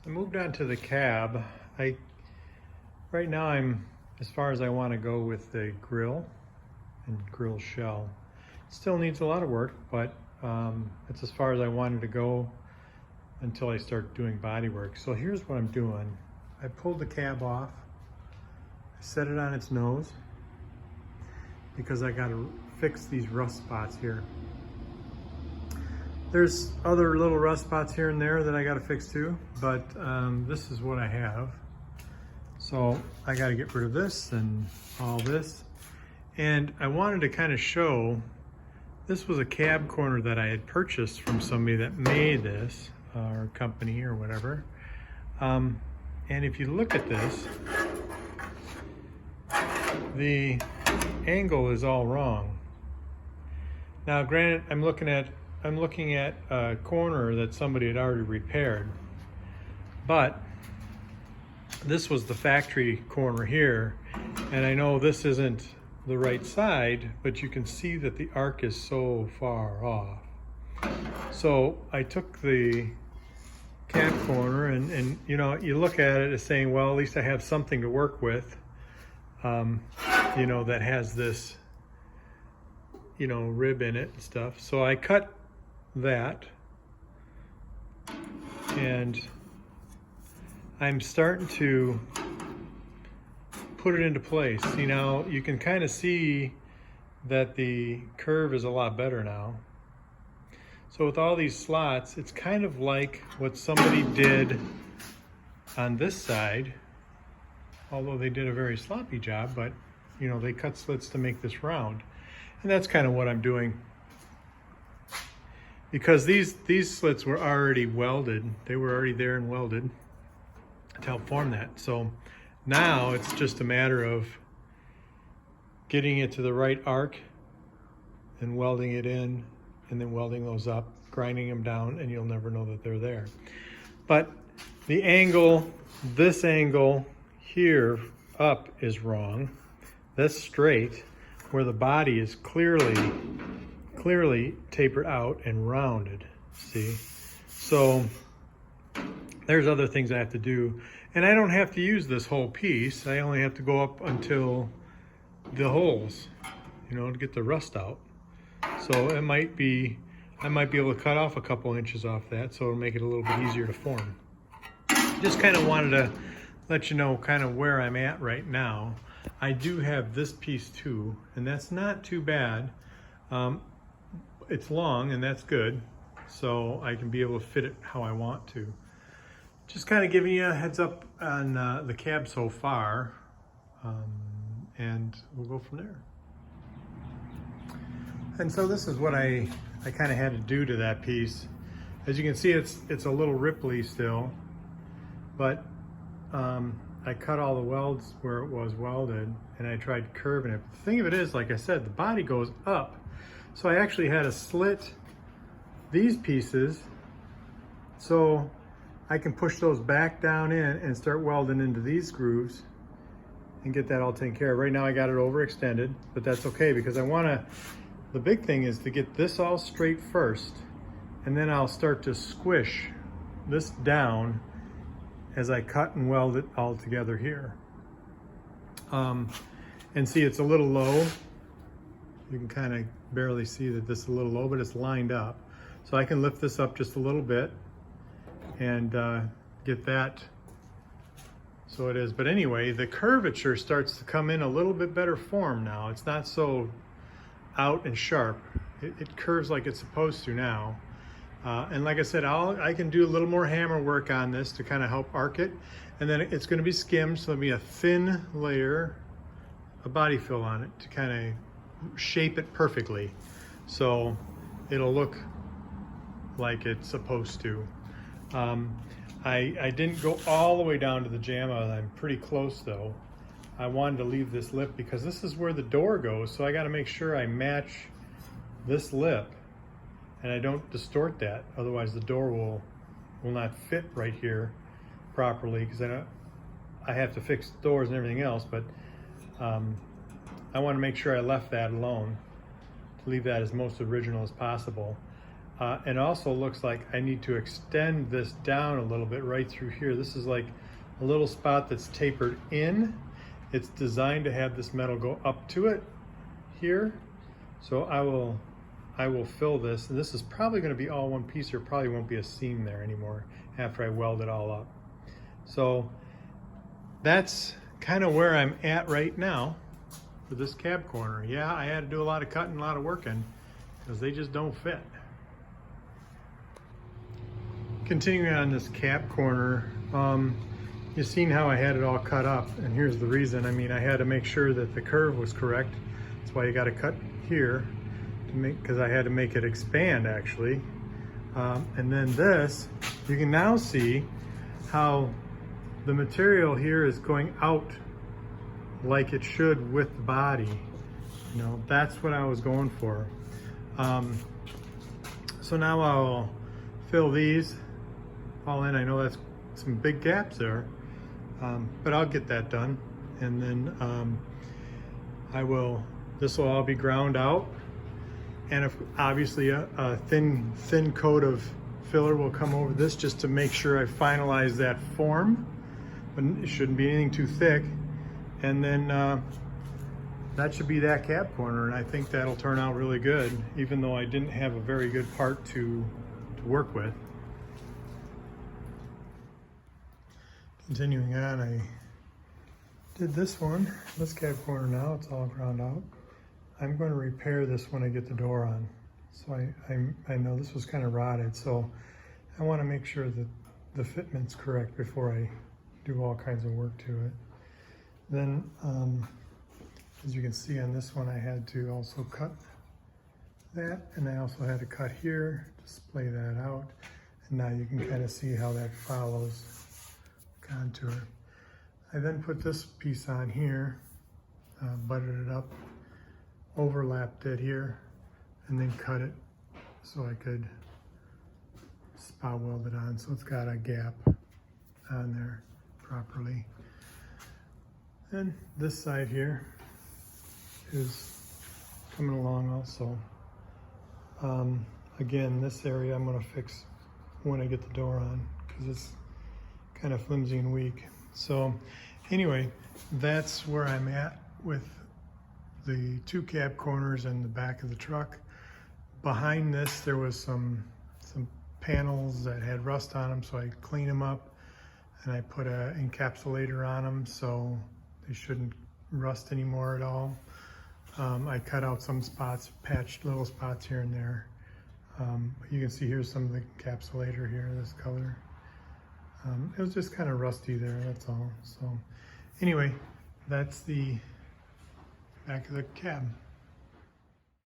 I moved on to the cab. Right now I'm as far as I want to go with the grill and grill shell. Still needs a lot of work, but it's as far as I wanted to go until I start doing body work. So here's what I'm doing. I pulled the cab off. I set it on its nose because I got to fix these rust spots here. There's other little rust spots here and there that I got to fix too, but this is what I have. So I got to get rid of this and all this. And I wanted to kind of show, this was a cab corner that I had purchased from somebody that made this, or company or whatever. And if you look at this, the angle is all wrong. Now granted, I'm looking at a corner that somebody had already repaired, but this was the factory corner here, and I know this isn't the right side, but you can see that the arc is so far off. So I took the cab corner and you know, you look at it as saying, well, at least I have something to work with, you know, that has this, you know, rib in it and stuff. So I cut that, and I'm starting to put it into place. See, now you can kind of see that the curve is a lot better now. So with all these slots, it's kind of like what somebody did on this side, although they did a very sloppy job, but you know, they cut slits to make this round. And that's kind of what I'm doing. Because these slits were already welded. They were already there and welded to help form that. So now it's just a matter of getting it to the right arc and welding it in, and then welding those up, grinding them down, and you'll never know that they're there. But the angle, this angle here up is wrong. That's straight, where the body is clearly tapered out and rounded, see? So there's other things I have to do. And I don't have to use this whole piece. I only have to go up until the holes, you know, to get the rust out. So it might be, I might be able to cut off a couple inches off that, so it'll make it a little bit easier to form. Just kind of wanted to let you know kind of where I'm at right now. I do have this piece too, and that's not too bad. It's long, and that's good, so I can be able to fit it how I want to. Just kind of giving you a heads up on the cab so far, and we'll go from there. And so this is what I kind of had to do to that piece. As you can see, it's a little ripply still, but I cut all the welds where it was welded, and I tried curving it. But the thing of it is, like I said, the body goes up. So I actually had to slit these pieces so I can push those back down in and start welding into these grooves and get that all taken care of. Right now I got it overextended, but that's okay because the big thing is to get this all straight first, and then I'll start to squish this down as I cut and weld it all together here. And see, it's a little low. You can kind of barely see that this is a little low, but it's lined up. So I can lift this up just a little bit and get that so it is. But anyway, the curvature starts to come in a little bit better form now. It's not so out and sharp. It curves like it's supposed to now. And like I said, I can do a little more hammer work on this to kind of help arc it. And then it's going to be skimmed, so there'll be a thin layer of body fill on it to kind of shape it perfectly. So it'll look like it's supposed to. I didn't go all the way down to the JAMA. I'm pretty close though. I wanted to leave this lip because this is where the door goes, so I got to make sure I match this lip and I don't distort that, otherwise the door will not fit right here properly, because I have to fix doors and everything else, but I want to make sure I left that alone, to leave that as most original as possible. And also looks like I need to extend this down a little bit right through here. This is like a little spot that's tapered in. It's designed to have this metal go up to it here. So I will fill this, and this is probably going to be all one piece. There probably won't be a seam there anymore after I weld it all up. So that's kind of where I'm at right now for this cab corner. Yeah, I had to do a lot of cutting, a lot of working, because they just don't fit. Continuing on this cab corner, you've seen how I had it all cut up, and here's the reason. I mean, I had to make sure that the curve was correct. That's why you got to cut here, to make, because I had to make it expand actually. And then this, you can now see how the material here is going out like it should with the body. You know, that's what I was going for. So now I'll fill these all in. I know that's some big gaps there, but I'll get that done. And then this will all be ground out. And if obviously a thin coat of filler will come over this just to make sure I finalize that form, but it shouldn't be anything too thick. And then that should be that cab corner, and I think that'll turn out really good, even though I didn't have a very good part to work with. Continuing on, I did this cab corner now, it's all ground out. I'm going to repair this when I get the door on. So I know this was kind of rotted, so I want to make sure that the fitment's correct before I do all kinds of work to it. Then, as you can see on this one, I had to also cut that, and I also had to cut here to splay that out. And now you can kind of see how that follows contour. I then put this piece on here, buttered it up, overlapped it here, and then cut it so I could spot weld it on so it's got a gap on there properly. And this side here is coming along also. Again, this area I'm going to fix when I get the door on because it's kind of flimsy and weak. So anyway, that's where I'm at with the two cab corners and the back of the truck. Behind this there was some panels that had rust on them, so I cleaned them up and I put an encapsulator on them so they shouldn't rust anymore at all. I cut out some spots, patched little spots here and there. You can see here's some of the encapsulator here, this color. It was just kind of rusty there, that's all. So anyway, that's the back of the cab.